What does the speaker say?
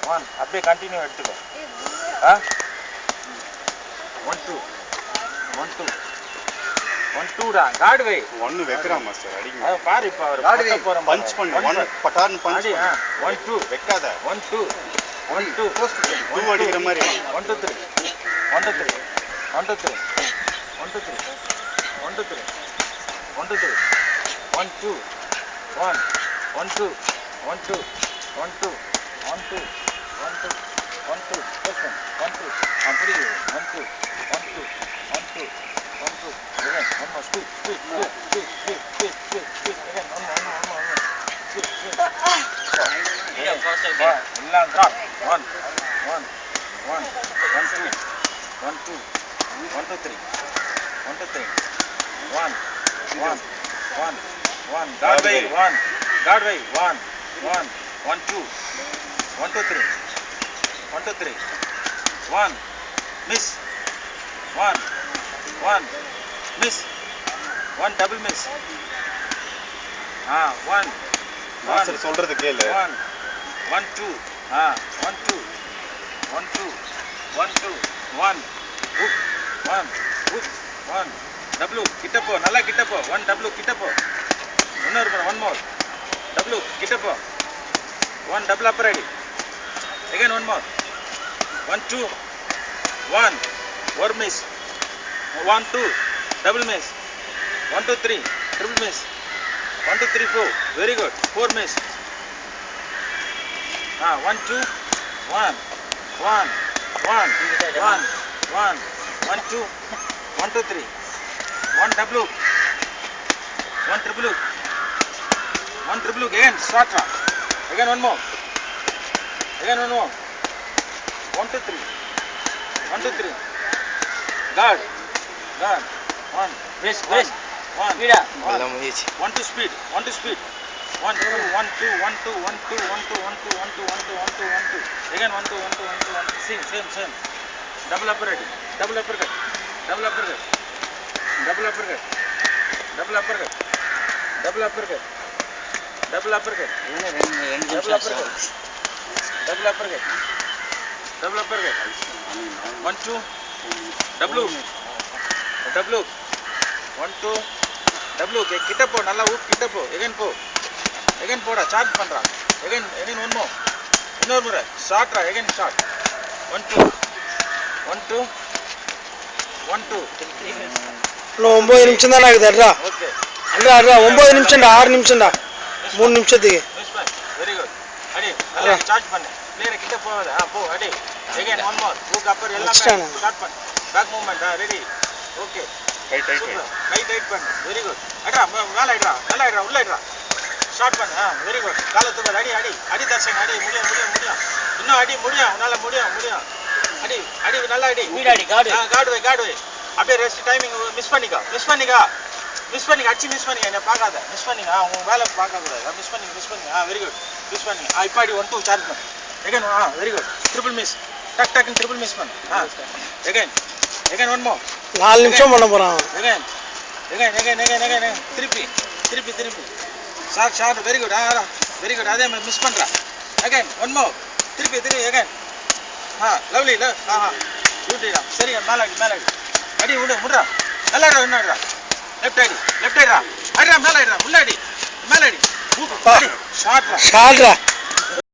1 அப்படியே கண்டினியூ எடுத்துக்கோ 1 2 1 2 1 2 டா கார்டு வை 1 வைக்கறா மாஸ்டர் அடிங்க அத பாரு இப்ப அவர் பட்ட போற பஞ்ச் பண்ணு 1 பட்டார்னு பஞ்ச் அடி 1 2 வைக்காத 1 2 1 2 போஸ்ட் 2 அடிக்கிற மாதிரி 1 2 3 1 2 3 1 2 3 1 2 3 1 2 3 1 2 3 1 2 1 1 2 1 2 1 2 1 2 1 2 1 2 person 1 2 அப்படி 1 2 1 2 1 2 1 2 again one more speed again one more speed எல்லாம் drop 1 1 1 1 2 1 2 1 2 3 1 2 3 1 1 1 1 guard way 1 guard way 1 1 1 2 1 2 3 1 2 3 1 miss 1 1 miss 1 double miss 1 master சொல்றது கேளு 1 1 2 1 2 1 2 1 2 1 hook 1 hook 1 W கிட்ட போ நல்லா கிட்ட போ 1 W கிட்ட போ இன்னொரு முறை 1 more W கிட்ட போ 1 double upper ready again one more 1 2 1 or miss 1 2 double miss 1 2 3 triple miss 1 2 3 4 very good 4 miss 1 2 1 1 1 1 1 1 2 1 2 3 1 W 1 triple 1 triple again start again one more again one more 1 2 3 1 2 3 guard 1 Brace 1 speed 1 to speed 1 to speed 1 2 1 2 1 2 1 2 1 2 1 2 1 2 1 2 1 2 1 2 again 1 2 1 2 1 2 1 2 same double upper ready double uppercut double uppercut double uppercut double uppercut double uppercut double uppercut double uppercut double uppercut double uppercut 1 2 W W 1 2 W கிட்ட போ நல்லா ஊப் கிட்ட போ again போடா charge பண்றா again one more இன்னொரு முறை shot ரா again shot 1 2 1 2 1 2 இன்னும் 9 நிமிஷம் தான் ஆகுது அட்ரா ஓகே அட்ரா 9 நிமிஷம்டா 6 நிமிஷம்டா 3 நிமிஷத்துக்கு வெரி குட் அடி நல்லா சார்ஜ் பண்ணு பிளேயர் கிட்ட போவாத போ அடி again one more hook upper எல்லாம் ஸ்டார்ட் பண்ணு பேக் மூவ்மென்ட் ரெடி ஓகே கை டைட் பண்ணு வெரி குட் அடா மேல ஐடா நல்லா ஐடா உள்ள ஐடா ஸ்டார்ட் பண்ணு வெரி குட் கால தூக்கு அடி தர்ஷன் அடி முடியும் இன்னும் அடி முடியும் உன்னால முடியும் அடி நல்லா அடி வீடு அடி கார்டு வை அப்படியே ரெஸ்ட் டைமிங் மிஸ் பண்ணிக்க அடிச்சு மிஸ் பண்ணிக்க என்ன பார்க்காத மிஸ் பண்ணிக்க உங்க வேலை பார்க்க கூடாது மிஸ் பண்ணிக்க வெரி குட் மிஸ் பண்ணிக்க இப்போ அடி 1 2 சார்ஜ் பண்ணு again very good triple miss டக் ட்ரிபிள் மிஸ் பண்ணு again one more 4 நிமிஷம் பண்ண போறான் again திருப்பி ஷாட் வெரி குட் அதே மாதிரி மிஸ் பண்றா again one more திருப்பி again லவ்லி பியூட்டிடா சரி மேல அடி விடுறா நல்லா அடிடா லெஃப்ட் அடிடா அடிடா மேல அடிடா உள்ள அடி மேல அடி ஷாட்ரா